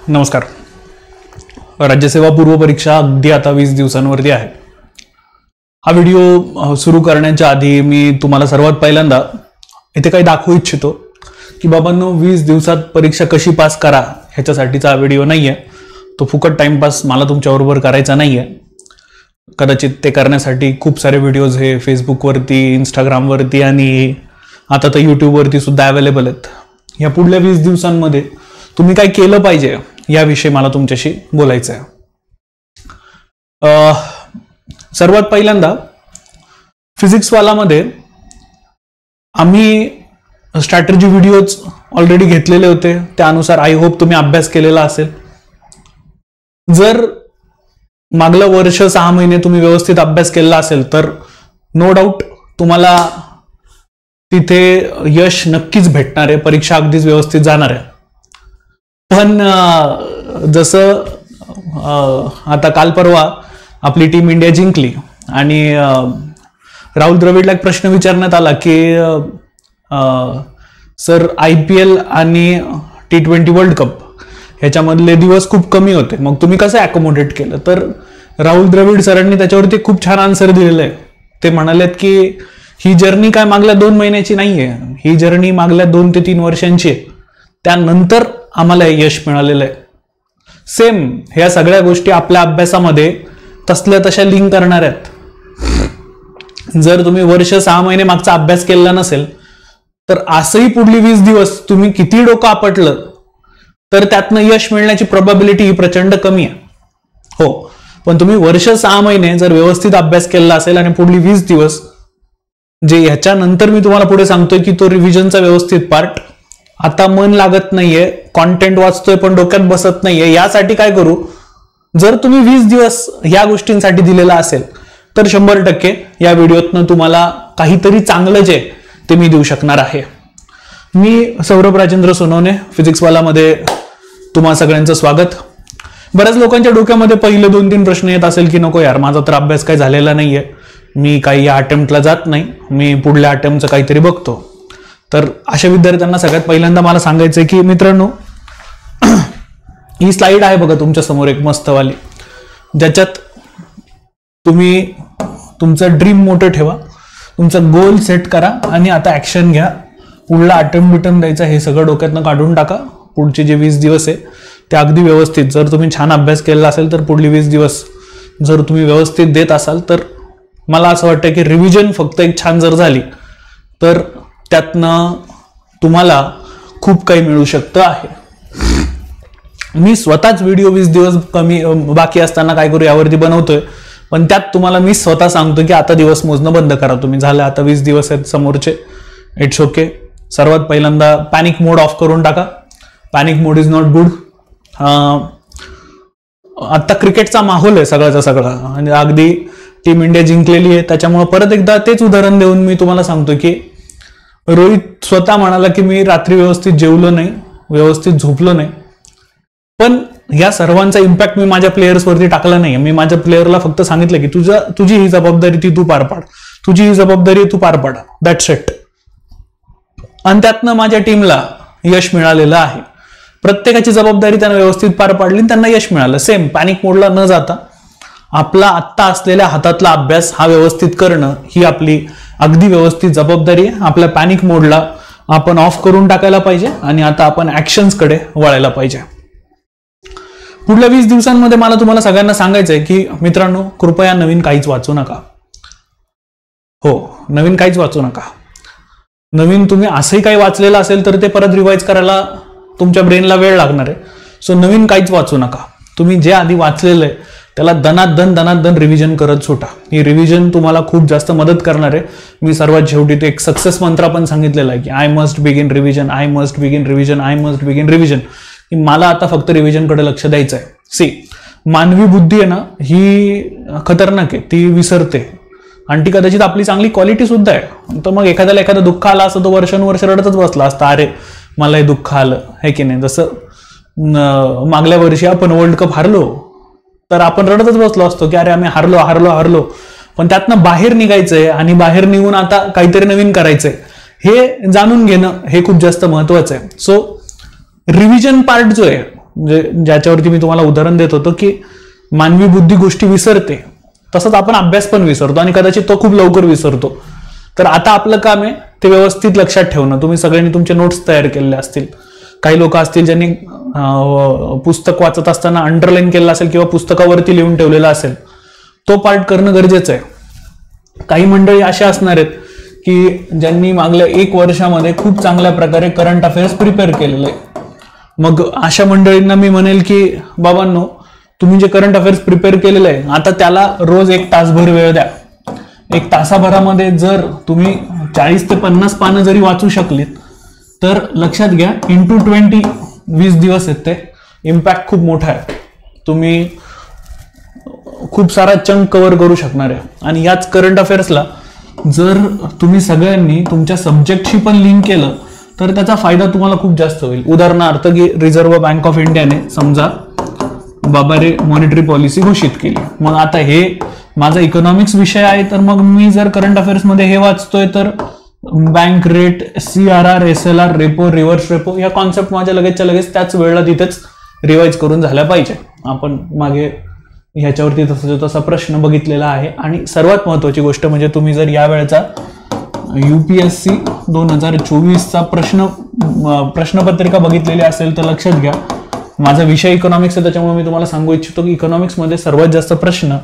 नमस्कार. राज्यसेवा पूर्व परीक्षा अगदी आता 20 दिवसांवरती आहे. हा व्हिडिओ सुरू करण्याच्या आधी मी तुम्हाला सर्वात पहिल्यांदा इथे काही दाखवू इच्छितो की बाबांनो 20 दिवसात परीक्षा कशी पास करा ह्याच्यासाठीचा हा व्हिडिओ नाहीये. तो फुकट टाइमपास मला तुमच्याबरोबर करायचा नाहीये. कदाचित ते करण्यासाठी खूप सारे व्हिडिओज हे फेसबुकवरती, इंस्टाग्रामवरती आणि आता तर यूट्यूबवरती सुद्धा अवेलेबल आहेत. या पुढल्या 20 दिवसांमध्ये तुम्ही काय केलं पाहिजे याविषयी मला तुमच्याशी बोलायचं आहे. सर्वात पहिल्यांदा फिजिक्सवालामध्ये आम्ही स्ट्रॅटेजी व्हिडिओज ऑलरेडी घेतलेले होते. त्यानुसार आय होप तुम्ही अभ्यास केलेला असेल. जर मागलं वर्ष 6 महिने तुम्ही व्यवस्थित अभ्यास केलेला असेल तर नो डाऊट तुम्हाला तिथे यश नक्कीच भेटणार आहे. परीक्षा अगदीच व्यवस्थित जाणार आहे. पण जसं आता काल परवा आपली टीम इंडिया जिंकली आणि राहुल द्रविडला एक प्रश्न विचारण्यात आला की सर IPL आणि T20 वर्ल्ड कप ह्याच्यामधले दिवस खूप कमी होते, मग तुम्ही कसं अकोमोडेट केलं? तर राहुल द्रविड सरांनी त्याच्यावरती खूप छान आन्सर दिलेलं आहे. ते म्हणालेत की ही जर्नी काय मागल्या 2 महिन्याची नाहीये, ही जर्नी मागल्या 2 ते 3 वर्षांची आहे. त्यानंतर आम्हाला यश मिळालेलं आहे. सेम ह्या सगळ्या गोष्टी आपल्या अभ्यासामध्ये तसल्या तशा लिंक करणार आहेत. जर तुम्ही वर्ष 6 महिने मागचा अभ्यास केलेला नसेल तर असंही पुढली 20 दिवस तुम्ही किती डोकं आपटलं तर त्यातनं यश मिळण्याची प्रोबॅबिलिटी ही प्रचंड कमी आहे. हो, पण तुम्ही वर्ष 6 महिने जर व्यवस्थित अभ्यास केला असेल आणि पुढली 20 दिवस जे ह्याच्यानंतर मी तुम्हाला पुढे सांगतोय की तो रिव्हिजनचा व्यवस्थित पार्ट, आता मन लागत नाहीये, कॉन्टेंट वाचतोय पण डोक्यात बसत नाहीये, यासाठी काय करू? जर तुम्ही 20 दिवस या गोष्टींसाठी दिलेला असेल तर 100% या व्हिडिओतनं तुम्हाला काहीतरी चांगलं जे ते मी देऊ शकणार आहे. मी सौरभ राजेंद्र सोनवणे, फिजिक्सवालामध्ये तुम्हा सगळ्यांचं स्वागत. बऱ्याच लोकांच्या डोक्यामध्ये पहिले 2-3 प्रश्न येत असेल की नको यार, माझा तर अभ्यास काही झालेला नाहीये, मी काही या अटेम्प्टला जात नाही, मी पुढल्या अटेम्प्टचं काहीतरी बघतो. तर अशा विद्यार्थ्यांना सगळ्यात पहिल्यांदा मला सांगायचंय की मित्रांनो, ही स्लाइड आहे बघा तुमच्या समोर एक मस्तवाली, ज्याच्यात तुम्ही तुमचं ड्रीम मोठं ठेवा, तुमचा गोल सेट करा आणि आता ऍक्शन घ्या. पुढला अटेम्प्ट द्यायचा हे सगळं डोक्यातनं काढून टाका. पुढचे जे 20 दिवस आहे ते अगदी व्यवस्थित, जर तुम्ही छान अभ्यास केलेला असेल तर पुढली 20 दिवस जर तुम्ही व्यवस्थित देत असाल तर मला असं वाटतं की रिव्हिजन फक्त एक छान जर झाली तर त्यातनं तुम्हाला खूप काही मिळू शकतं आहे. मी स्वतःच व्हिडिओ 20 दिवस कमी बाकी असताना काय करू यावरती बनवतोय, पण त्यात तुम्हाला मी स्वतः सांगतो की आता दिवस मोजणं बंद करा तुम्ही. झालं आता 20 दिवस आहेत समोरचे, इट्स ओके. सर्वात पहिल्यांदा पॅनिक मोड ऑफ करून टाका. Panic mode is not good. आता क्रिकेटचा माहोल आहे सगळ्याचा सगळा आणि अगदी टीम इंडिया जिंकलेली आहे. त्याच्यामुळे परत एकदा तेच उदाहरण देऊन मी तुम्हाला सांगतो की रोहित स्वतः म्हणाला की मी रात्री व्यवस्थित जेवलो नाही, व्यवस्थित झोपलो नाही. पण या सर्वांचा इम्पॅक्ट मी माझ्या प्लेयर्सवरती टाकला नाही. मी माझ्या प्लेयरला फक्त सांगितलं की तुझी ही जबाबदारी ती तू पार पाड, तुझी ही जबाबदारी तू पार पाड, दॅट्स इट. आणि त्यातनं माझ्या टीमला यश मिळालेलं आहे. प्रत्येकाची जबाबदारी त्यांना व्यवस्थित पार पाडली, त्यांना यश मिळालं. सेम पॅनिक मोडला न जाता आपला आत्ता असलेल्या हातातला अभ्यास हा व्यवस्थित करणं ही आपली अगदी व्यवस्थित जबाबदारी आहे. आपल्या पॅनिक मोडला आपण ऑफ करून टाकायला पाहिजे आणि आता आपण ऍक्शन्सकडे वळायला पाहिजे. पुढल्या 20 दिवसांमध्ये मला तुम्हाला सगळ्यांना सांगायचंय की मित्रांनो, कृपया नवीन काहीच वाचू नका. हो, नवीन काहीच वाचू नका. नवीन तुम्ही असंही काही वाचलेलं असेल तर ते परत रिवाइज करायला तुमच्या ब्रेनला वेळ लागणार आहे. सो नवीन काहीच वाचू नका. तुम्ही जे आधी वाचलेलं आहे त्याला दनादन रिव्हिजन करत सुटा. ही रिव्हिजन तुम्हाला खूप जास्त मदत करणार आहे. मी सर्वात शेवटी ते एक सक्सेस मंत्र पण सांगितलेला आहे की I must begin revision, I must begin revision, I must begin revision. मला आता फक्त रिव्हिजनकडे लक्ष द्यायचं आहे. सी, मानवी बुद्धी आहे ना ही खतरनाक आहे, ती विसरते आणि ती कदाचित आपली चांगली क्वालिटी सुद्धा आहे. तर मग एखाद्याला एखादं दुःख आलं असतं तो वर्षानुवर्ष रडतच बसला असता, अरे मला हे दुःख आलं आहे की नाही. जसं मागल्या वर्षी आपण वर्ल्ड कप हारलो तर आपण रडतच बसलो असतो की अरे आम्ही हारलो. पण त्यातनं बाहेर निघायचंय आणि बाहेर निघून आता काहीतरी नवीन करायचंय हे जाणून घेणं हे खूप जास्त महत्वाचं आहे. सो रिव्हिजन पार्ट जो आहे म्हणजे ज्याच्यावरती मी तुम्हाला उदाहरण देत होतो की मानवी बुद्धी गोष्टी विसरते, तसंच आपण अभ्यास पण विसरतो आणि कदाचित तो खूप लवकर विसरतो. तर आता आपलं काम आहे ते व्यवस्थित लक्षात ठेवणं. तुम्ही सगळ्यांनी तुमचे नोट्स तयार केलेले असतील. काही लोक असतील ज्यांनी पुस्तक वाचत असताना अंडरलाईन केलेलं असेल किंवा पुस्तकावरती लिहून ठेवलेला असेल, तो पार्ट करणं गरजेचं आहे. काही मंडळी अशा असणार आहेत की ज्यांनी मागल्या 1 वर्षामध्ये खूप चांगल्या प्रकारे करंट अफेअर्स प्रिपेअर केलेलं आहे. मग अशा मंडळींना मी म्हणेल की बाबांनो, तुम्ही जे करंट अफेअर्स प्रिपेअर केलेलं आहे आता त्याला रोज 1 तासभर वेळ द्या. 1 तासाभरामध्ये जर तुम्ही 40 ते 50 पानं जरी वाचू शकलीत तर लक्षात घ्या इंटू 20 दिवस आहेत ते इम्पॅक्ट खूप मोठा आहे. तुम्ही खूप सारा चंक कव्हर करू शकणार आहे. आणि याच करंट अफेअर्सला जर तुम्ही सगळ्यांनी तुमच्या सब्जेक्टशी पण लिंक केलं तर त्याचा फायदा तुम्हाला खूप जास्त होईल. उदाहरणार्थ की रिझर्व्ह बँक ऑफ इंडियाने समजा बाबा रे मॉनिटरी पॉलिसी घोषित केली. मग आता हे माझा इकॉनॉमिक्स विषय आहे तर मग मी जर करंट अफेअर्स मध्ये हे वाचतोय तर bank rate, CRR, SLR, repo, reverse repo या कॉन्सेप्ट माझ्या लगेचच्या लगेच त्याच वेळेला तिथेच रिवाइज करून झाल्या पाहिजे. आपण मागे ह्याच्यावरती तसा प्रश्न बघितलेला आहे. आणि सर्वात महत्वाची गोष्ट म्हणजे तुम्ही जर या वेळेचा UPSC 2024चा प्रश्नपत्रिका बघितलेली असेल तर लक्षात घ्या माझा विषय इकॉनॉमिक्स आहे, त्याच्यामुळे मी तुम्हाला सांगू इच्छितो की इकॉनॉमिक्समध्ये सर्वात जास्त प्रश्न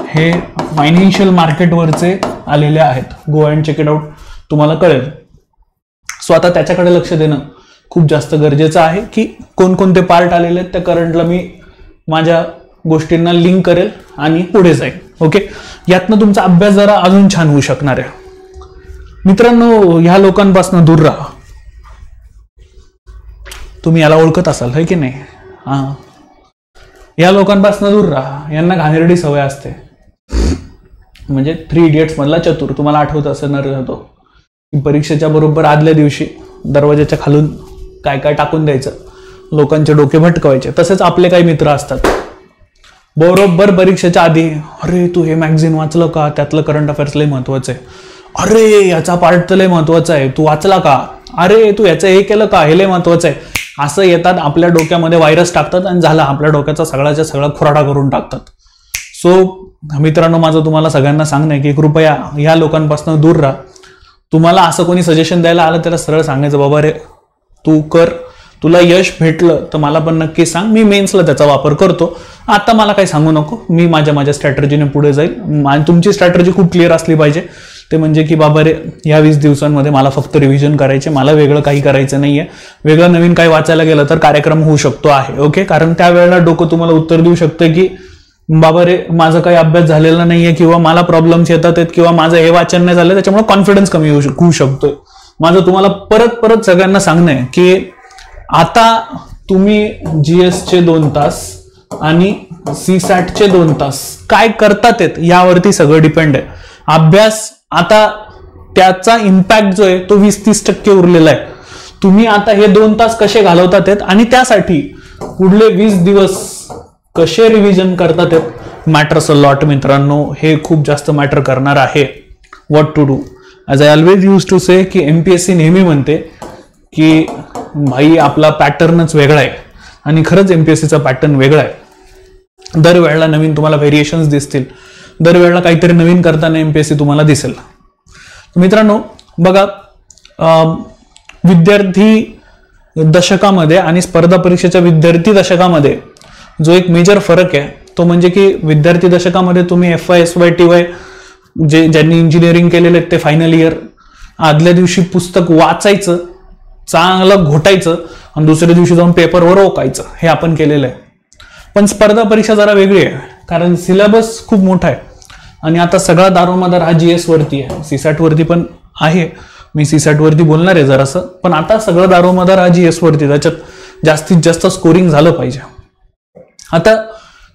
हे फायनान्शियल मार्केटवरचे आलेले आहेत. Go and check it out, तुम्हाला कळेल. सो आता त्याच्याकडे लक्ष देणं खूप जास्त गरजेचं आहे की कोणकोणते पार्ट आलेले आहेत. त्या करंटला मी माझ्या गोष्टींना लिंक करेल आणि पुढे जाईल. ओके, यातनं तुमचा अभ्यास जरा अजून छान होऊ शकणार आहे. मित्रांनो, ह्या लोकांपासून दूर राहा. तुम्ही याला ओळखत असाल है की नाही? या लोकांपासून दूर राहा. यांना घाणेरडी सवय असते. म्हणजे 3 इडियट्स मधला चतुर, तुम्हाला आठवत असणार तो की परीक्षेच्या बरोबर आदल्या दिवशी दरवाजाच्या खालून काय काय टाकून द्यायचं, लोकांचे डोके भटकवायचे. तसेच आपले काही मित्र असतात बरोबर परीक्षेच्या आधी, अरे तू हे मॅगझिन वाचलं का, त्यातलं करंट अफेअर्स लय महत्वाचं आहे, अरे याचा पार्ट तर लय महत्वाचा आहे, तू वाचला का, अरे तू याचं हे केलं का, हे लय महत्वाचं आहे. असं येतात, आपल्या डोक्यामध्ये व्हायरस टाकतात आणि झाला आपल्या डोक्याचा सगळ्याच्या सगळा खुराडा करून टाकतात. सो मित्रांनो, माझं तुम्हाला सगळ्यांना सांगणं आहे की कृपया या लोकांपासून दूर राहा. तुम्हाला असं कोणी सजेशन द्यायला आलं त्याला सरळ सांगायचं, बाबा रे तू कर, तुला यश भेटलं तर मला पण नक्की सांग, मी मेन्सला त्याचा वापर करतो. आता मला काही सांगू नको, मी माझ्या स्ट्रॅटर्जीने पुढे जाईल. आणि तुमची स्ट्रॅटर्जी खूप क्लिअर असली पाहिजे. ते म्हणजे की बाबा रे या 20 दिवसांमध्ये मला फक्त रिव्हिजन करायचे, मला वेगळं काही करायचं नाहीये. वेगळं नवीन काही वाचायला गेलं तर कार्यक्रम होऊ शकतो आहे. ओके, कारण त्यावेळेला डोकं तुम्हाला उत्तर देऊ शकतं की बाबा रे माझा काही अभ्यास झालेला नाहीये किंवा मला प्रॉब्लेम्स येतात किंवा माझं हे वाचन नाही झालं, त्याच्यामुळे कॉन्फिडन्स कमी होऊ शकतोय. माझं तुम्हाला परत सगळ्यांना सांगणं आहे की आता तुम्ही GSचे 2 तास आणि CSATचे 2 तास काय करतात यावरती सगळं डिपेंड आहे. अभ्यास आता त्याचा इम्पॅक्ट जो आहे तो 20-30% उरलेला आहे. तुम्ही आता हे 2 तास कसे घालवतात आणि त्यासाठी पुढले 20 दिवस कसे रिव्हिजन करतात मॅटर्स अ लॉट मित्रांनो. हे खूप जास्त मॅटर करणार आहे. What to do, as I always use to say की MPSC नेहमी म्हणते की भाई आपला पॅटर्नच वेगळा आहे आणि खरंच MPSCचा पॅटर्न वेगळा आहे. दरवेळेला नवीन तुम्हाला व्हेरिएशन्स दिसतील, दरवेळेला काहीतरी नवीन करताना MPSC तुम्हाला दिसेल. मित्रांनो बघा, विद्यार्थी दशकामध्ये आणि स्पर्धा परीक्षेच्या विद्यार्थी दशकामध्ये जो एक मेजर फरक आहे तो म्हणजे की विद्यार्थी दशकामध्ये तुम्ही FY SY TY ज्यांनी इंजिनिअरिंग केलेले ते फायनल इयर आदल्या दिवशी पुस्तक वाचायचं, चांगलं घोटायचं आणि दुसऱ्या दिवशी जाऊन पेपरवर ओकायचं, हे आपण केलेलं आहे. पण स्पर्धा परीक्षा जरा वेगळी आहे कारण सिलेबस खूप मोठा आहे आणि आता सगळा दारोमदार हा GS वरती आहे. CSAT वरती पण आहे, मी CSAT वरती बोलणार आहे जरासं, पण आता सगळं दारोमदार हा GS वरती, त्याच्यात जास्तीत जास्त स्कोरिंग झालं पाहिजे. आता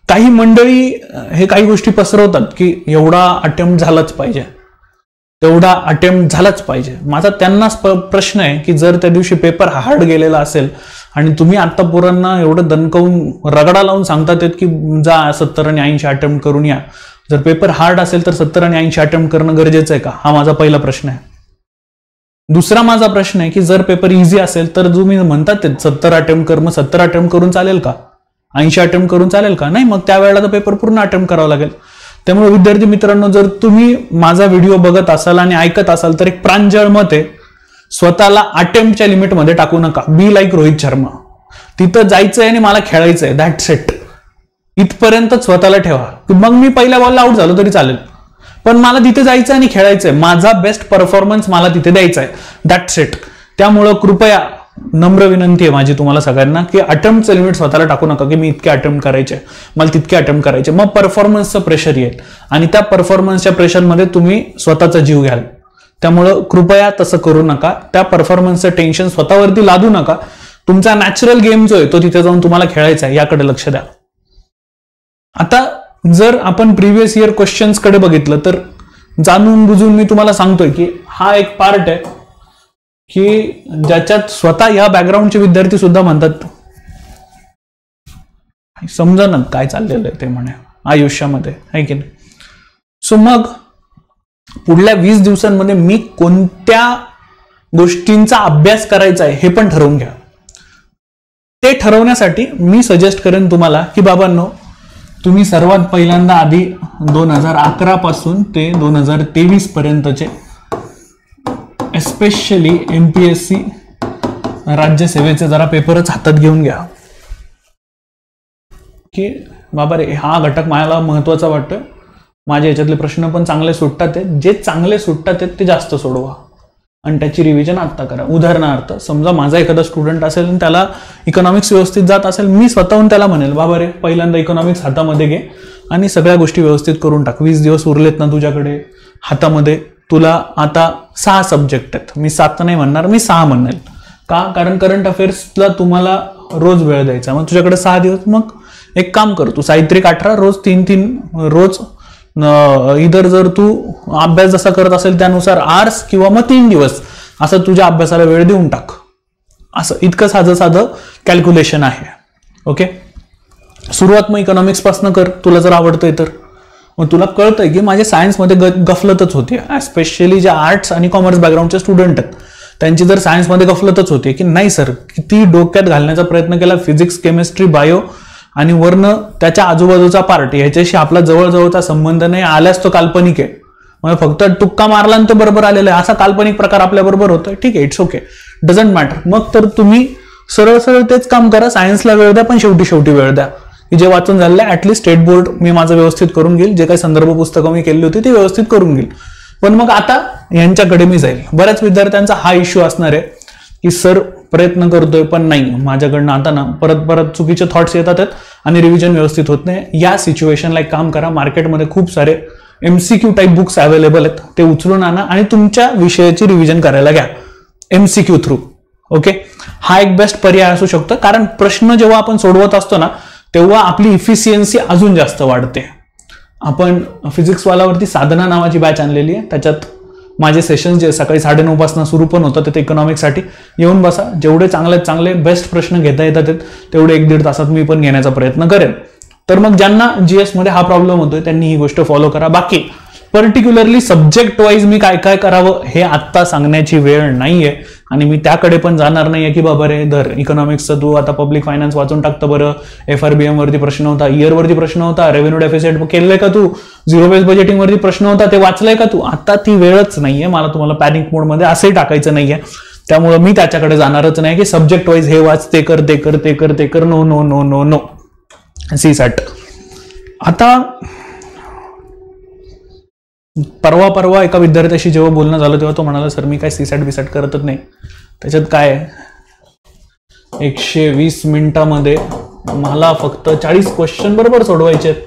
काही मंडळी हे काही गोष्टी पसरवतात की एवढा अटेम्प्ट झालाच पाहिजे, तेवढा अटेम्प्ट झालाच पाहिजे. माझा त्यांना प्रश्न आहे की जर त्या दिवशी पेपर हार्ड गेलेला असेल आणि तुम्ही आता पोरांना एवढं दणकवून रगडा लावून सांगतात की जा 70 आणि 80 अटेम्प्ट करून या, जर पेपर हार्ड असेल तर 70 आणि 80 अटेम्प्ट करणं गरजेचं आहे का? हा माझा पहिला प्रश्न आहे. दुसरा माझा प्रश्न आहे की जर पेपर इझी असेल तर तुम्ही म्हणतात ते 70 अटेम्प्ट कर, मग 70 अटेम्प्ट करून चालेल का? 80 अटेम्प्ट करून चालेल का? नाही, मग त्यावेळेला तर पेपर पूर्ण अटेम्प्ट करावा लागेल. त्यामुळे विद्यार्थी मित्रांनो, जर तुम्ही माझा व्हिडिओ बघत असाल आणि ऐकत असाल तर एक प्रांजळ मत आहे, स्वतःला अटेम्प्टच्या लिमिटमध्ये टाकू नका. Be like Rohit Sharma. तिथं जायचंय आणि मला खेळायचंय, दॅट्स इट. इथपर्यंतच स्वतःला ठेवा. मग मी पहिल्या बॉलला आउट झालो तरी चालेल, पण मला तिथे जायचंय आणि खेळायचंय. माझा बेस्ट परफॉर्मन्स मला तिथे द्यायचा आहे, दॅट्स इट. त्यामुळं कृपया नम्र विनंती आहे माझी तुम्हाला सगळ्यांना की अटेम्प्टचं लिमिट स्वतःला टाकू नका की मी इतके अटेम्प्ट करायचे, मला तितके अटेम्प्ट करायचे. मग परफॉर्मन्सचं प्रेशर येईल आणि त्या परफॉर्मन्सच्या प्रेशरमध्ये तुम्ही स्वतःचा जीव घ्याल. त्यामुळं कृपया तसं करू नका. त्या परफॉर्मन्सचं टेन्शन स्वतःवरती लादू नका. तुमचा नॅचरल गेम जो आहे तो तिथे जाऊन तुम्हाला खेळायचा आहे, याकडे लक्ष द्या. आता जर आपण प्रिव्हियस इयर क्वेश्चन्स कडे बघितलं तर जाणून बुजून मी तुम्हाला सांगतोय की हा एक पार्ट आहे की ज्याच्यात स्वतः या बॅकग्राऊंडचे विद्यार्थी सुद्धा म्हणतात समजा ना काय चाललेलं आहे ते म्हणे आयुष्यामध्ये, आहे की नाही. सो मग पुढल्या 20 दिवसांमध्ये मी कोणत्या गोष्टींचा अभ्यास करायचा आहे हे पण ठरवून घ्या. ते ठरवण्यासाठी मी सजेस्ट करेन तुम्हाला की बाबांनो, तुम्ही सर्वात पहिल्यांदा आधी 2011 पासून ते 2023 पर्यंतचे एस्पेशली MPSC राज्यसेवेचे जरा पेपरच हातात घेऊन घ्या की बाबा रे, हा घटक मला महत्वाचा वाटतोय. माझ्या याच्यातले प्रश्न पण चांगले सुटतात आहेत, जे चांगले सुटतात आहेत ते जास्त सोडवा आणि त्याची रिव्हिजन आत्ता करा. उदाहरणार्थ समजा माझा एखादा स्टुडंट असेल आणि त्याला इकॉनॉमिक्स व्यवस्थित जात असेल, मी स्वतःहून त्याला म्हणेल बाबा रे, पहिल्यांदा इकॉनॉमिक्स हातामध्ये घे आणि सगळ्या गोष्टी व्यवस्थित करून टाक. 20 दिवस उरलेत ना तुझ्याकडे हातामध्ये, तुला आता 6 सब्जेक्ट आहेत. मी 7 नाही म्हणणार, मी 6 म्हणेल. का? कारण करंट अफेअर्सला तुम्हाला रोज वेळ द्यायचा. मग तुझ्याकडे 6 दिवस. मग एक काम कर, तू साहित्रिक 18 रोज 3-3 रोज इधर जर तू अभ्यास जसा करत असेल त्यानुसार आर्स किंवा मग 3 दिवस असं तुझ्या अभ्यासाला वेळ देऊन टाक. असं इतकं साधं कॅल्क्युलेशन आहे. ओके, सुरुवात मग इकॉनॉमिक्स पासून कर, तुला जर आवडतंय तर. मग तुला कळतंय की माझे सायन्समध्ये गफलतच होती, स्पेशली जे आर्ट्स आणि कॉमर्स बॅकग्राऊंडचे स्टुडंट आहेत त्यांची जर सायन्समध्ये गफलतच होती की नाही सर, किती डोक्यात घालण्याचा प्रयत्न केला, फिजिक्स, केमिस्ट्री, बायो आणि वर्ण त्याच्या आजूबाजूचा पार्ट याच्याशी आपला जवळजवळचा संबंध नाही, आल्यास तो काल्पनिक आहे. म्हणजे फक्त टुक्का मारला आणि तो बरोबर आलेला आहे, असा काल्पनिक प्रकार आपल्या बरोबर होतोय. ठीक आहे, इट्स ओके, डझंट मॅटर. मग तर तुम्ही सरळ तेच काम करा, सायन्सला वेळ द्या, पण शेवटी वेळ द्या की जे वाचून झालेलं आहे ऍटलीस्ट स्टेट बोर्ड मी माझं व्यवस्थित करून घेईल, जे काही संदर्भ पुस्तकं मी केली होती ती व्यवस्थित करून घेईल. पण मग आता यांच्याकडे मी जाईल. बऱ्याच विद्यार्थ्यांचा हा इश्यू असणार आहे की सर प्रयत्न करतोय पण नाही, माझ्याकडनं आता ना परत चुकीचे थॉट्स येतात आणि रिव्हिजन व्यवस्थित होत नाही. या सिच्युएशनला एक काम करा, मार्केटमध्ये खूप सारे MCQ टाईप बुक्स अवेलेबल आहेत, ते उचलून आणा आणि तुमच्या विषयाची रिव्हिजन करायला घ्या MCQ थ्रू. ओके, हा एक बेस्ट पर्याय असू शकतो. कारण प्रश्न जेव्हा आपण सोडवत असतो ना तेव्हा आपली इफिशियन्सी अजून जास्त वाढते. आपण फिजिक्सवालावरती साधना नावाची बॅच आणलेली आहे, त्याच्यात माझे सेशन्स जे सकाळी 9:30 पासून सुरू पण होतात ते इकॉनॉमिक्ससाठी. येऊन बसा, जेवढे चांगले बेस्ट प्रश्न घेता येतात तेवढे 1-1.5 तासात मी पण घेण्याचा प्रयत्न करेन. तर मग ज्यांना GS मध्ये हा प्रॉब्लेम होतोय त्यांनी ही गोष्ट फॉलो करा. बाकी पर्टिक्युलरली सब्जेक्ट वाईज मी काय करावं हे आत्ता सांगण्याची वेळ नाहीये आणि मी त्याकडे पण जाणार नाहीये की बाबा रे धर इकॉनॉमिक्सचं तू आता पब्लिक फायनान्स वाचून टाकतं बरं, FRBM वरती प्रश्न होता, इयर वरती प्रश्न होता, रेव्हेन्यू डेफिसिट केलंय का तू, झिरो बेस बजेटिंग वरती प्रश्न होता ते वाचलंय का तू. आता ती वेळच नाहीये, मला तुम्हाला पॅनिक मोडमध्ये असंही टाकायचं नाहीये. त्यामुळे मी त्याच्याकडे जाणारच नाही की सब्जेक्ट वाईज हे वाच, ते कर. नो. CSAT. आता परवा एका विद्यार्थ्याशी जेव्हा बोलणं झालं तेव्हा तो म्हणाला सर मी काय CSAT करतच नाही. त्याच्यात काय 120 मिनिटामध्ये मला फक्त 40 क्वेश्चन बरोबर सोडवायचे आहेत.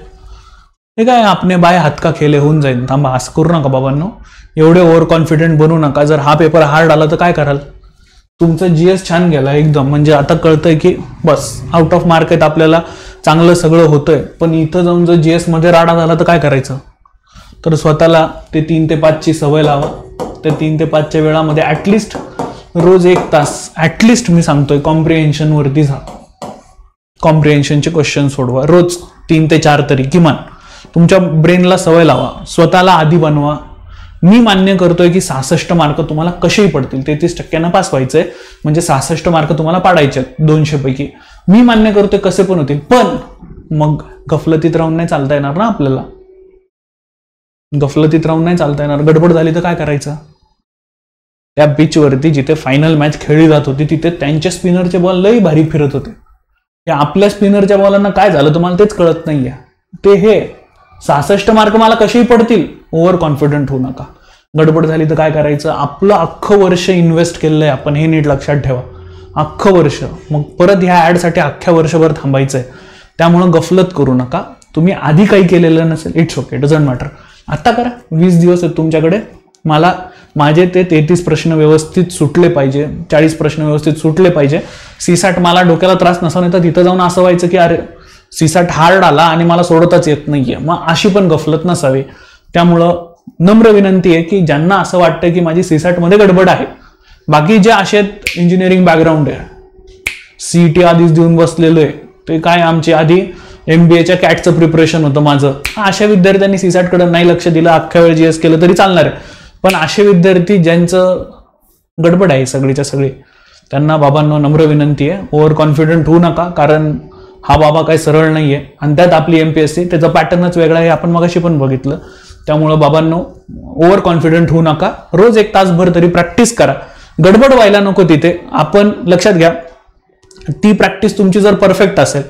हे काय आपने बाय हात का खेले, होऊन जाईल. थांबा, असं करू नका बाबांनो, एवढे ओव्हर कॉन्फिडेंट बनू नका. जर हा पेपर हार्ड आला तर काय कराल? तुमचं GS छान गेला एकदम, म्हणजे आता कळतंय की बस आउट ऑफ मार्क आहेत, आपल्याला चांगलं सगळं होतंय. पण इथं जाऊन जर GS मध्ये राडा झाला तर काय करायचं? तर स्वतःला ते 3 ते 5 ची सवय लावा. त्या 3 ते 5च्या वेळामध्ये ऍटलिस्ट रोज 1 तास ऍटलिस्ट मी सांगतोय कॉम्प्रिहेन्शन वरती जा. कॉम्प्रिहेन्शनचे क्वेश्चन सोडवा रोज 3 ते 4 तरी किमान. तुमच्या ब्रेनला सवय लावा, स्वतःला आदी बनवा मी मान्य करतोय की 66 मार्क तुम्हाला कसेही पडतील, 33% पास व्हायचंय म्हणजे 66 मार्क तुम्हाला पाडायचे 200 पैकी. मी मान्य करतोय कसे पण होतील, पण मग गफलतीत राहून नाही चालता येणार ना आपल्याला. गफलतीत राहून नाही चालता येणार. गडबड झाली तर काय करायचं? त्या पिचवरती जिथे फायनल मॅच खेळली जात होती तिथे त्यांच्या स्पिनरचे बॉल लई भारी फिरत होते. या आपल्या स्पिनरच्या बॉलांना काय झालं तुम्हाला तेच कळत नाहीये. ते हे 66 मार्क मला कसेही पडतील, ओव्हर कॉन्फिडंट होऊ नका. गडबड झाली तर काय करायचं? आपलं अख्खं वर्ष इन्व्हेस्ट केलंय आपण, हे नीट लक्षात ठेवा. अख्खं वर्ष, मग परत ह्या ऍडसाठी अख्ख्या वर्षभर थांबायचंय. त्यामुळं गफलत करू नका. तुम्ही आधी काही केलेलं नसेल, इट्स ओके, डझंट मॅटर. आता करा. 20 दिवस आहेत तुमच्याकडे. मला माझे ते 33 प्रश्न व्यवस्थित सुटले पाहिजे, 40 प्रश्न व्यवस्थित सुटले पाहिजे. सीसॅट मला डोक्याला त्रास नसा, नाही तर तिथं जाऊन असं व्हायचं की अरे सीसॅट हार्ड आला आणि मला सोडताच येत नाहीये, मग अशी पण गफलत नसावी. त्यामुळं नम्र विनंती आहे की ज्यांना असं वाटतं की माझी सीसॅट मध्ये गडबड आहे, बाकी जे असे इंजिनिअरिंग बॅकग्राऊंड आहे, सीईटी आधीच देऊन बसलेलो आहे, ते काय आमची आधी MBAच्या कॅटचं प्रिपरेशन होतं माझं, अशा विद्यार्थ्यांनी सीसॅटकडे नाही लक्ष दिलं, अख्ख्या वेळ GS केलं तरी चालणार आहे. पण असे विद्यार्थी ज्यांचं गडबड आहे सगळीच्या सगळी, त्यांना बाबांनो नम्र विनंती आहे, ओव्हर कॉन्फिडंट होऊ नका. कारण हा बाबा काही सरळ नाहीये आणि त्यात आपली MPSC त्याचा पॅटर्नच वेगळा आहे, आपण मगाशी पण बघितलं. त्यामुळं बाबांनो ओव्हर कॉन्फिडंट होऊ नका. रोज 1 तासभर तरी प्रॅक्टिस करा. गडबड व्हायला नको तिथे. आपण लक्षात घ्या, ती प्रॅक्टिस तुमची जर परफेक्ट असेल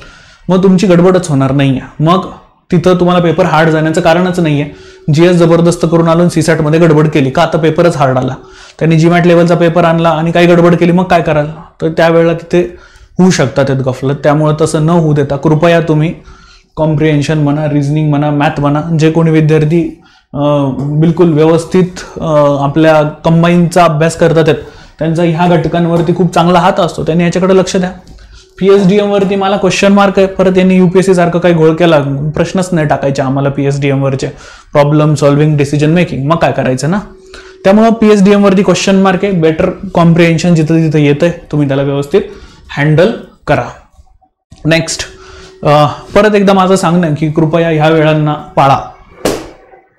मग तुमची गडबडच होणार नाहीये. मग तिथं तुम्हाला पेपर हार्ड जाण्याचं कारणच नाहीये. GS जबरदस्त करून आलो सीसॅट मध्ये गडबड केली का, आता पेपरच हार्ड आला. त्यांनी GMAT लेवलचा पेपर आणला आणि काही गडबड केली, मग काय कराल? तर त्यावेळेला तिथे होऊ शकतात त्यात गफलत. त्यामुळे तसं न होऊ देता कृपया तुम्ही कॉम्प्रिहेन्शन म्हणा, रिझनिंग म्हणा, मॅथ म्हणा, जे कोणी विद्यार्थी बिलकुल व्यवस्थित आपल्या कंबाईनचा अभ्यास करतात त्यांचा ह्या घटकांवरती खूप चांगला हात असतो, त्यांनी याच्याकडे लक्ष द्या. PSDM वरती मला क्वेश्चन मार्क आहे, परत यांनी UPSC सारखं काही घोळ केला, प्रश्नच नाही टाकायचे आम्हाला PSDM वरचे, प्रॉब्लेम सॉल्व्हिंग, डिसिजन मेकिंग, मग काय करायचं ना. त्यामुळं PSDM वरती क्वेश्चन मार्क आहे. बेटर कॉम्प्रिहेन्शन जिथं तिथं येतंय, तुम्ही त्याला व्यवस्थित हँडल करा. नेक्स्ट, परत एकदा माझं सांगणं की कृपया ह्या वेळांना पाळा.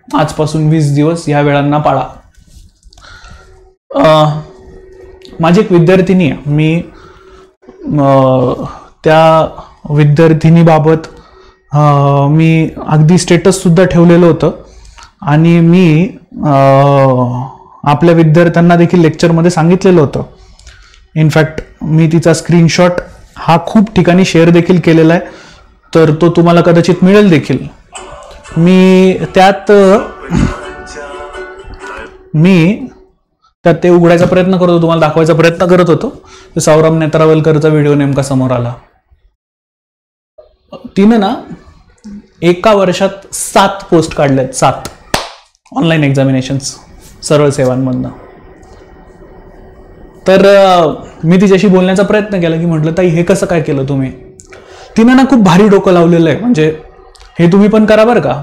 आजपासून 20 दिवस ह्या वेळांना पाळा. माझी एक विद्यार्थिनी आहे, मी त्या विद्यार्थिनीबाबत मी अगदी स्टेटस सुद्धा ठेवलेलं होतं आणि मी आपल्या विद्यार्थ्यांना देखील लेक्चरमध्ये सांगितलेलं होतं. इनफॅक्ट मी तिचा स्क्रीनशॉट हा खूप ठिकाणी शेअर देखील केलेला आहे, तर तो तुम्हाला कदाचित मिळेल देखील. मी त्यात ते उघडायचा प्रयत्न करत होतो, तुम्हाला दाखवायचा प्रयत्न करत होतो. सौरभ नेत्रावलकरचा व्हिडिओ नेमका समोर आला. तिनं ना एका वर्षात 7 पोस्ट काढल्यात, 7 ऑनलाईन एक्झामिनेशन्स सरळ सेवांमधनं. तर मी तिच्याशी बोलण्याचा प्रयत्न केला की म्हटलं ताई हे कसं काय केलं तुम्ही. तिनं ना खूप भारी डोकं लावलेलं आहे, म्हणजे हे तुम्ही पण करा बरं का,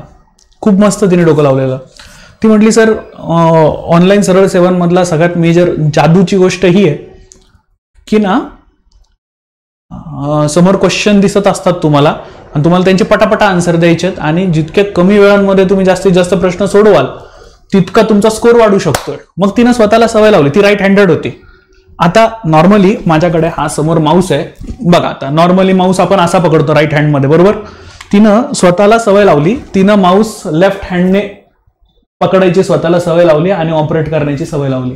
खूप मस्त तिने डोकं लावलेलं. ती म्हटली सर ऑनलाईन सरळ सेवांमधला सगळ्यात मेजर जादूची गोष्ट ही आहे की ना समोर क्वेश्चन दिसत असतात तुम्हाला आणि तुम्हाला त्यांचे पटापटा आन्सर द्यायचे आहेत आणि जितक्या कमी वेळांमध्ये तुम्ही जास्तीत जास्त प्रश्न सोडवाल तितका तुमचा स्कोर वाढू शकतोय. मग तिनं स्वतःला सवय लावली. ती राईट हँडेड होती. आता नॉर्मली माझ्याकडे हा समोर माऊस आहे बघा. आता नॉर्मली माऊस आपण असा पकडतो राईट हँडमध्ये, बरोबर. तिनं स्वतःला सवय लावली. तिनं माऊस लेफ्ट हँडने पकडायची स्वतःला सवय लावली आणि ऑपरेट करण्याची सवय लावली.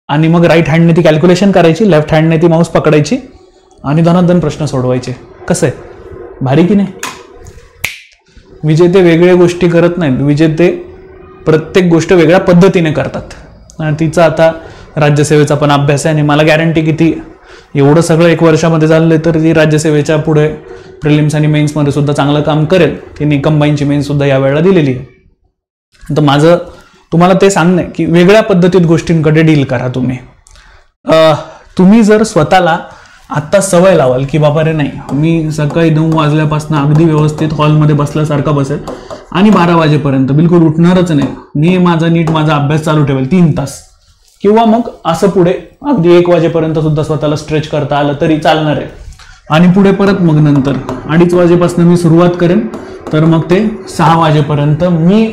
आणि मग राईट हँडने ती कॅल्क्युलेशन करायची, लेफ्ट हँडने ती माऊस पकडायची आणि धनाधन प्रश्न सोडवायचे. कसं आहे, भारी की नाही. विजेते वेगळ्या गोष्टी करत नाहीत, विजेते प्रत्येक गोष्ट वेगळ्या पद्धतीने करतात. आणि तिचा आता राज्यसेवेचा पण अभ्यास आहे आणि मला गॅरंटी की ती एवढं सगळं 1 वर्षामध्ये झालंय तर ती राज्यसेवेच्या पुढे प्रिलिम्स आणि मेन्समध्ये सुद्धा चांगलं काम करेल. तिने कंबाईनची मेन्स सुद्धा या वेळेला दिलेली आहे. तर माझं तुम्हाला ते सांगणं आहे की वेगळ्या पद्धतीत गोष्टींकडे डील करा तुम्ही. तुम्ही जर स्वतःला आत्ता सवय लावाल की बाबा रे नाही, मी सकाळी 9 वाजल्यापासून अगदी व्यवस्थित हॉलमध्ये बसल्यासारखा बसेल आणि 12 वाजेपर्यंत बिलकुल उठणारच नाही, मी माझा अभ्यास चालू ठेवेल 3 तास, किंवा मग असं पुढे अगदी 1 वाजेपर्यंत सुद्धा स्वतःला स्ट्रेच करता आलं तरी चालणार आहे. आणि पुढे परत मग नंतर 2:30 वाजेपासून मी सुरुवात करेन तर मग ते 6 वाजेपर्यंत मी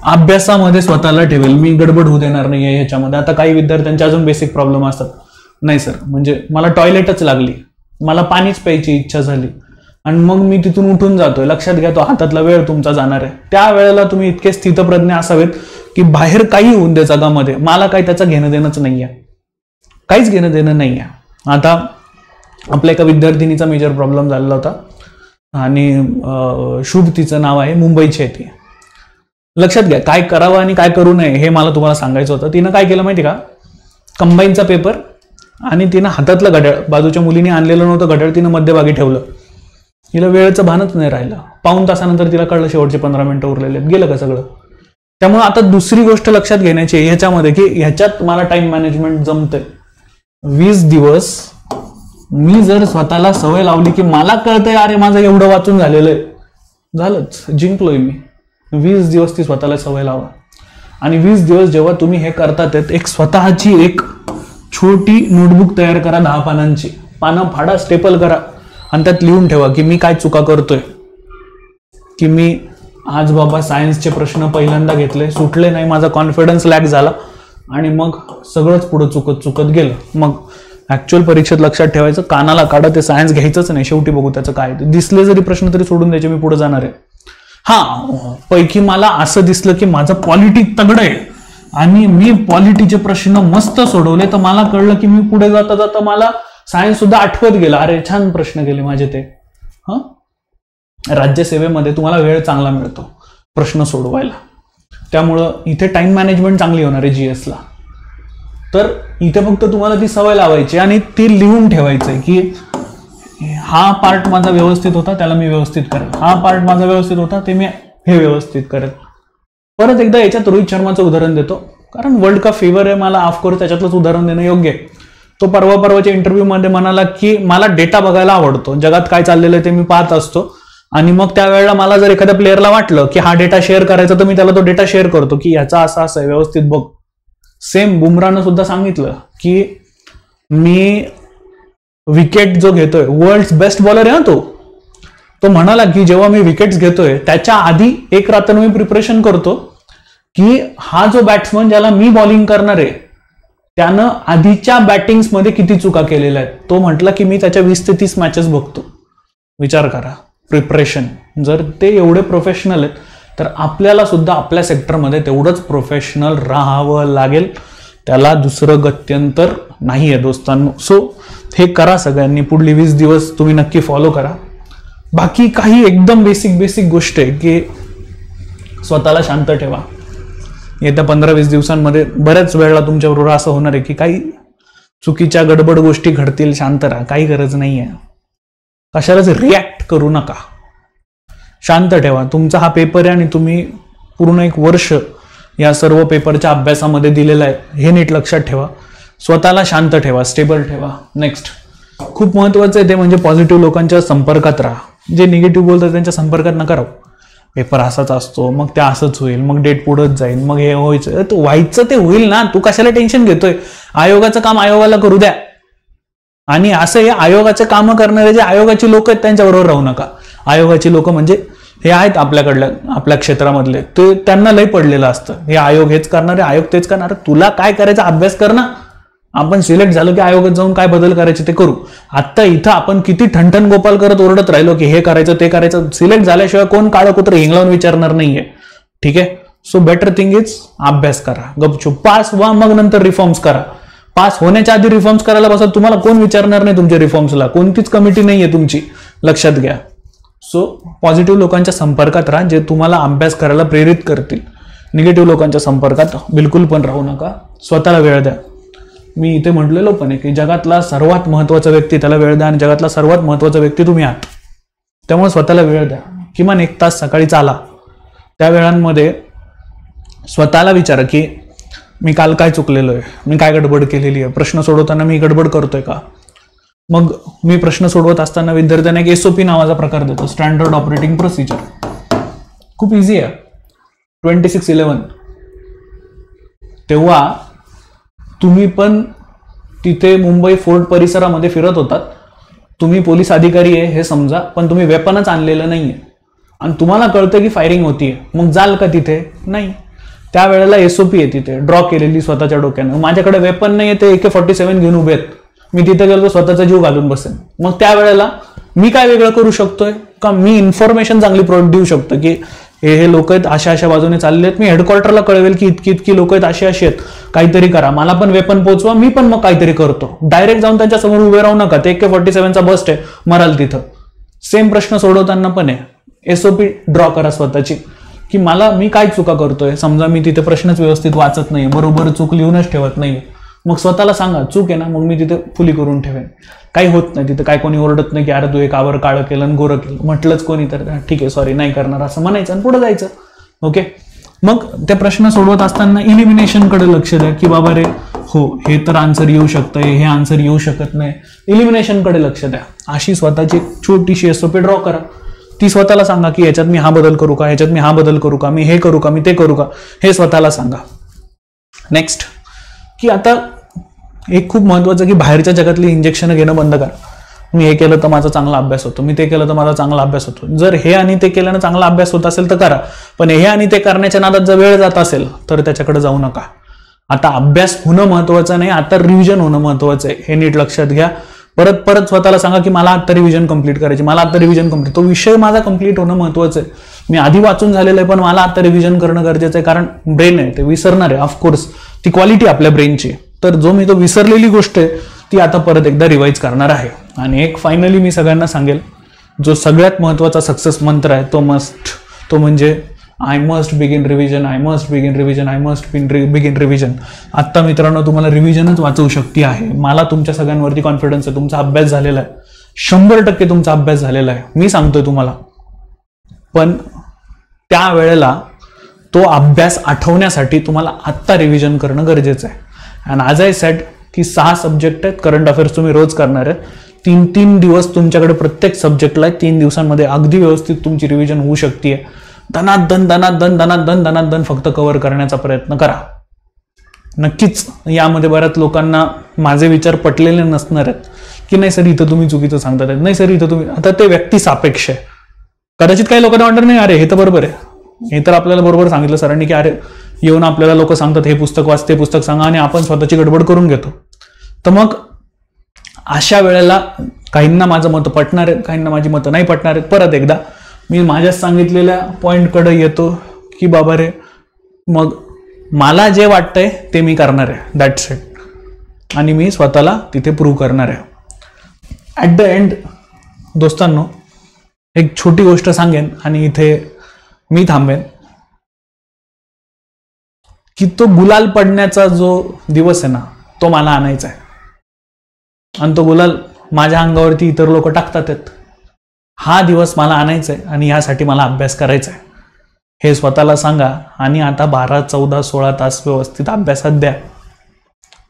अभ्यासामध्ये स्वतःला ठेवेल, मी गडबड होऊ देणार नाहीये ह्याच्यामध्ये. आता काही विद्यार्थ्यांचे अजून बेसिक प्रॉब्लेम असतात, नाही सर म्हणजे मला टॉयलेटच लागली, मला पाणीच प्यायची इच्छा झाली आणि मग मी तिथून उठून जातोय, लक्षात घ्या तो हातातला वेळ तुमचा जाणार आहे. त्या वेळेला तुम्ही इतके स्थितप्रज्ञ असावेत की बाहेर काही होऊन दे जगामध्ये, मला काही त्याचं घेणं देणंच नाहीये, काहीच घेणं देणं नाहीये. आता आपल्या एका विद्यार्थिनीचा मेजर प्रॉब्लेम झालेला होता आणि शुभ तिचं नाव आहे, मुंबईची आहे ती. लक्षात घ्या काय करावं आणि काय करू नये हे मला तुम्हाला सांगायचं होतं. तिनं काय केलं माहिती का, कंबाईनचा पेपर आणि तिनं हातातलं घड्याळ, बाजूच्या मुलीने आणलेलं नव्हतं घड्याळ, तिनं मध्यभागी ठेवलं. तिला वेळेचं भानच नाही राहिलं. पाऊण तासानंतर तिला कळलं शेवटचे 15 मिनिटं उरलेले गेलं का सगळं. त्यामुळे आता दुसरी गोष्ट लक्षात घेण्याची ह्याच्यामध्ये की ह्याच्यात मला टाइम मॅनेजमेंट जमतंय. 20 दिवस मी जर स्वतःला सवय लावली की मला कळतंय अरे माझं एवढं वाचून झालेलं आहे, झालंच, जिंकलोय मी. 20 दिवस ती स्वतःला सवय लावा आणि 20 दिवस जेव्हा तुम्ही हे करतात एक स्वतःची एक छोटी नोटबुक तयार करा, 10 पानांची, पानं फाडा, स्टेपल करा आणि त्यात लिहून ठेवा की मी काय चुका करतोय, की मी आज बाबा सायन्सचे प्रश्न पहिल्यांदा घेतले, सुटले नाही, माझा कॉन्फिडन्स लॅक झाला आणि मग सगळंच पुढे चुकत चुकत गेलं. मग ऍक्च्युअल परीक्षेत लक्षात ठेवायचं, कानाला काढा, ते सायन्स घ्यायचंच नाही, शेवटी बघू त्याचं काय, दिसले जरी प्रश्न तरी सोडून द्यायचे, मी पुढे जाणार आहे. हा पैकी मला असं दिसलं की माझं पॉलिटी तगडं आहे आणि मी पॉलिटीचे प्रश्न मस्त सोडवले, तर मला कळलं की मी पुढे जाता जाता मला सायन्स सुद्धा आठवत गेला, अरे छान प्रश्न गेले माझे ते. राज्यसेवेमध्ये तुम्हाला वेळ चांगला मिळतो प्रश्न सोडवायला, त्यामुळं इथे टाइम मॅनेजमेंट चांगली होणार आहे जीएसला. तर इथे फक्त तुम्हाला ती सवय लावायची आणि ती लिहून ठेवायचंय की हा पार्ट माझा व्यवस्थित होता, त्याला मी व्यवस्थित करेल, हा पार्ट माझा व्यवस्थित होता, ते मी हे व्यवस्थित करेल. परत एकदा याच्यात रोहित शर्माचं उदाहरण देतो, कारण वर्ल्ड कप फेवर आहे मला, ऑफकोर्स त्याच्यातलंच उदाहरण देणं योग्य आहे. तो परवाच्या इंटरव्ह्यू मध्ये म्हणाला की मला डेटा बघायला आवडतो, जगात काय चाललेलं आहे ते मी पाहत असतो आणि मग त्यावेळेला मला जर एखाद्या प्लेअरला वाटलं की हा डेटा शेअर करायचा तर मी त्याला तो डेटा शेअर करतो की याचा असा असं आहे, व्यवस्थित बघ. सेम बुमराहनं सुद्धा सांगितलं की मी विकेट जो घेतोय, वर्ल्ड बेस्ट बॉलर आहे ना तो म्हणाला की जेव्हा मी विकेट्स घेतोय त्याच्या आधी एक रात्र मी प्रिपरेशन करतो की हा जो बॅट्समन ज्याला मी बॉलिंग करणार आहे त्यानं आधीच्या बॅटिंग्स मध्ये किती चुका केलेल्या आहेत. तो म्हटला की मी त्याच्या 20 ते 30 मॅचेस बघतो. विचार करा, प्रिपरेशन. जर ते एवढे प्रोफेशनल आहेत तर आपल्याला सुद्धा आपल्या सेक्टरमध्ये तेवढंच प्रोफेशनल राहावं लागेल, त्याला दुसरं गत्यंतर नाही आहे दोस्तांनो. सो हे करा सगळ्यांनी, पुढली 20 दिवस तुम्ही नक्की फॉलो करा. बाकी काही एकदम बेसिक गोष्ट आहे की स्वतःला शांत ठेवा. येत्या 15-20 दिवसांमध्ये बऱ्याच वेळेला तुमच्याबरोबर असं होणार आहे की काही चुकीच्या गडबड गोष्टी घडतील, शांत राहा, काही गरज नाही आहे. कशालाच रिॲक्ट करू नका, शांत ठेवा. तुमचा हा पेपर आहे आणि तुम्ही पूर्ण 1 वर्ष या सर्व पेपरच्या अभ्यासामध्ये दिलेला आहे, हे नीट लक्षात ठेवा. स्वतःला शांत ठेवा, स्टेबल ठेवा. नेक्स्ट खूप महत्वाचं आहे ते म्हणजे पॉझिटिव्ह लोकांच्या संपर्कात राहा. जे निगेटिव्ह बोलतात त्यांच्या संपर्कात नका राहू. पेपर असाच असतो, मग ते असंच होईल, मग डेट पुढंच जाईल, मग हे व्हायचं ते होईल ना, तू कशाला टेन्शन घेतोय. आयोगाचं काम आयोगाला करू द्या. आणि असं हे आयोगाचे कामं करणारे जे आयोगाची लोक आहेत त्यांच्याबरोबर राहू नका. आयोगाची लोक म्हणजे हे आहेत आपल्या क्षेत्रामधले, ते त्यांना लय पडलेलं असतं, हे आयोग हेच करणारे, आयोग तेच करणार. तुला काय करायचा अभ्यास कर ना. आपण सिलेक्ट झालो की आयोगात जाऊन काय बदल करायचे ते करू. आता इथं आपण किती ठणठण गोपाल करत ओरडत राहिलो की हे करायचं ते करायचं, सिलेक्ट झाल्याशिवाय कोण काळं कुत्र हिंगलावून विचारणार नाहीये. ठीक आहे. सो बेटर थिंग इज अभ्यास करा, गपचूप पास व्हा, मग नंतर रिफॉर्म्स करा. पास होण्याच्या आधी रिफॉर्म्स करायला बसा, तुम्हाला कोण विचारणार नाही तुमच्या रिफॉर्म्सला, कोणतीच कमिटी नाहीये तुमची, लक्षात घ्या. सो पॉझिटिव्ह लोकांच्या संपर्कात राहा जे तुम्हाला अभ्यास करायला प्रेरित करतील. निगेटिव्ह लोकांच्या संपर्कात बिलकुल पण राहू नका. स्वतःला वेळ द्या. मी इथे म्हटलेलो पण आहे की जगातला सर्वात महत्वाचा व्यक्ती त्याला वेळ द्या आणि जगातला सर्वात महत्वाचा व्यक्ती तुम्ही आहात. त्यामुळे स्वतःला वेळ द्या. किमान 1 तास सकाळी चाला. त्या वेळांमध्ये स्वतःला विचारा की मी काल काय चुकलेलो आहे, मी काय गडबड केलेली आहे, प्रश्न सोडवताना मी गडबड करतोय का. मग मी प्रश्न सोडवत असताना विद्यार्थ्यांना एक SOP नावाचा प्रकार देतो, स्टँडर्ड ऑपरेटिंग प्रोसिजर. खूप इझी आहे. 2611 तेव्हा तुम्ही पण तिथे मुंबई फोर्ट परिसरामध्ये फिरत होतात. तुम्ही पोलीस अधिकारी आहे हे समजा, पण तुम्ही वेपनच आणलेलं नाहीये आणि तुम्हाला कळतं की फायरिंग होतीये. मग जाल का तिथे? नाही. त्यावेळेला एसओपी आहे तिथे ड्रॉ केलेली स्वतःच्या डोक्यानं. माझ्याकडे वेपन नाही आहे, ते AK-47 घेऊन उभे आहेत, मी तिथे गेलो स्वतःचा जीव घालून बसेन. मग त्यावेळेला मी काय वेगळं करू शकतोय का? मी इन्फॉर्मेशन चांगली देऊ शकतो की हे लोक आहेत अशा अशा बाजूने चालले आहेत. मी हेडक्वार्टरला कळवेल की इतकी लोक आहेत, अशी आहेत, काहीतरी करा, मला पण वेपन पोहोचवा, मी पण मग काहीतरी करतो. डायरेक्ट जाऊन त्यांच्या समोर उभे राहू नका, ते AK-47चा बस्ट आहे, मराल तिथं. सेम प्रश्न सोडवताना पण आहे, एसओपी ड्रॉ करा स्वतःची की मी काय चुका करतोय. समजा मी तिथे प्रश्नच व्यवस्थित वाचत नाही, बरोबर चूक लिहूनच ठेवत नाही, मग स्वतःला सांगा चूक आहे ना, मग मी तिथे फुली करून ठेवेन. काही होत नाही तिथे, काय कोणी ओरडत नाही की अरे तू एक आवर काळं केलं आणि गोरं केलं, म्हटलंच कोणी तर ठीक आहे सॉरी नाही करणार असं म्हणायचं आणि पुढे जायचं. ओके, मग ते प्रश्न सोडवत असताना इलिमिनेशनकडे लक्ष द्या की बाबा रे हो हे तर आन्सर येऊ शकतंय, हे आन्सर येऊ शकत नाही, इलिमिनेशनकडे लक्ष द्या. अशी स्वतःची छोटीशी एसओपी ड्रॉ करा. ती स्वतःला सांगा की याच्यात मी हा बदल करू का, याच्यात मी हा बदल करू का, मी हे करू का, मी ते करू का, हे स्वतःला सांगा. नेक्स्ट की आता एक खूप महत्वाचं की बाहेरच्या जगातली इंजेक्शन घेणं बंद करा. मी हे केलं तर माझा चांगला अभ्यास होतो, मी ते केलं तर माझा चांगला अभ्यास होतो. जर हे आणि ते केल्यानं चांगला अभ्यास होत असेल तर करा, पण हे आणि ते करण्याच्या नादात जर वेळ जात असेल तर त्याच्याकडे जाऊ नका. आता अभ्यास होणं महत्वाचं नाही, आता रिव्हिजन होणं महत्वाचं आहे, हे नीट लक्षात घ्या. परत परत स्वतःला सांगा की मला आता रिव्हिजन कंप्लीट करायची, मला आता रिव्हिजन कंप्लीट, तो विषय माझा कंप्लीट होणं महत्वाचं आहे. मी आधी वाचून झालेलं आहे पण मला आता रिव्हिजन करणं गरजेचं आहे, कारण ब्रेन आहे ते विसरणार आहे. ऑफकोर्स ती क्वालिटी आपल्या ब्रेनची, तर जो मी तो विसरलेली गोष्ट आहे ती आता परत एकदा रिवाइज करणार आहे. आणि एक फायनली मी सगळ्यांना सांगेल, जो सगळ्यात महत्वाचा सक्सेस मंत्र आहे तो म्हणजे I must begin revision, I must begin revision, I must begin revision. आत्ता मित्रांनो तुम्हाला रिव्हिजनच वाचवू शकते आहे. मला तुमच्या सगळ्यांवरती कॉन्फिडन्स आहे, तुमचा अभ्यास झालेला आहे, 100% तुमचा अभ्यास झालेला आहे, मी सांगतोय तुम्हाला. पण त्या वेळेला तो अभ्यास आठवण्यासाठी तुम्हाला आत्ता रिव्हिजन करणं गरजेचं आहे. आणि आज आय सेड की 6 सब्जेक्ट आहेत, करंट अफेअर्स तुम्ही रोज करणार आहेत, 3 दिवस तुमच्याकडे प्रत्येक सब्जेक्टला आहे. 3 दिवसांमध्ये अगदी व्यवस्थित तुमची रिव्हिजन होऊ शकते. धनाधन फक्त कव्हर करण्याचा प्रयत्न करा. नक्कीच यामध्ये बऱ्याच लोकांना माझे विचार पटलेले नसणार आहेत की नाही सर इथं तुम्ही चुकीचं सांगतात, नाही सर इथं तुम्ही, आता ते व्यक्ती सापेक्ष आहे. कदाचित काही लोकांना वाटणार नाही अरे हे तर बरोबर आहे, हे तर आपल्याला बरोबर सांगितलं सरांनी की अरे येऊन आपल्याला लोक सांगतात हे पुस्तक वाच, ते पुस्तक सांगा, आणि आपण स्वतःची गडबड करून घेतो. तर मग अशा वेळेला काहींना माझं मत पटणार आहेत, काहींना माझी मतं नाही पटणार आहेत. परत एकदा मी माझ्या सांगितलेल्या पॉईंटकडे येतो की बाबा रे मग मला जे वाटतंय ते मी करणार आहे, दॅट्स इट. आणि मी स्वतःला तिथे प्रूव्ह करणार आहे. ॲट द एंड दोस्तांनो एक छोटी गोष्ट सांगेन आणि इथे मी थांबेन की तो गुलाल पडण्याचा जो दिवस आहे ना तो मला आणायचा आहे. आणि तो गुलाल माझ्या अंगावरती इतर लोक टाकतात आहेत, हा दिवस मला आणायचा आहे आणि यासाठी मला अभ्यास करायचा आहे. हे स्वतःला सांगा आणि आता 12, 14, 16 तास व्यवस्थित अभ्यासात द्या.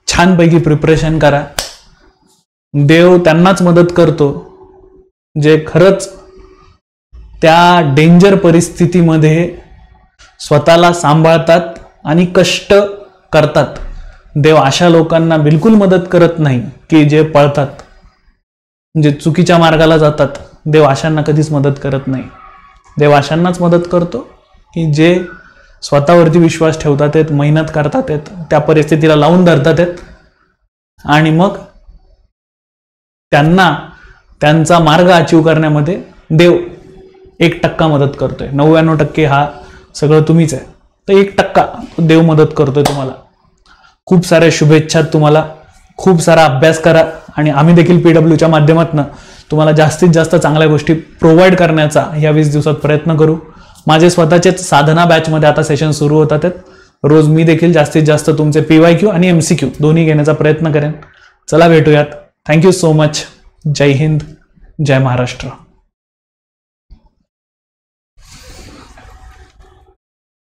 छानपैकी प्रिपरेशन करा. देव त्यांनाच मदत करतो जे खरंच त्या डेंजर परिस्थितीमध्ये स्वतःला सांभाळतात आणि कष्ट करतात. देव अशा लोकांना बिलकुल मदत करत नाही की जे पळतात, जे चुकीच्या मार्गाला जातात. देव अशांना कधीच मदत करत नाही. देव अशांनाच मदत करतो की जे स्वतःवरती विश्वास ठेवतात आहेत, मेहनत करतात आहेत, त्या परिस्थितीला लावून धरतात आहेत आणि मग त्यांना त्यांचा मार्ग अचीव करण्यामध्ये देव 1% मदत करतोय. 99% हा सगळं तुम्हीच आहे, तर 1% देव मदत करतोय तुम्हाला. खूप साऱ्या शुभेच्छा तुम्हाला. खूप सारा अभ्यास करा आणि आम्ही देखील PWच्या माध्यमातून तुम्हाला जास्तीत जास्त चांगल्या गोष्टी प्रोव्हाइड करण्याचा या 20 दिवसात प्रयत्न करू. माझे स्वतःचेच साधना बॅचमध्ये आता सेशन सुरू होतात आहेत. रोज मी देखील जास्तीत जास्त तुमचे PYQ आणि MCQ दोन्ही घेण्याचा प्रयत्न करेन. चला भेटूयात. Thank you so much. जय हिंद, जय महाराष्ट्र.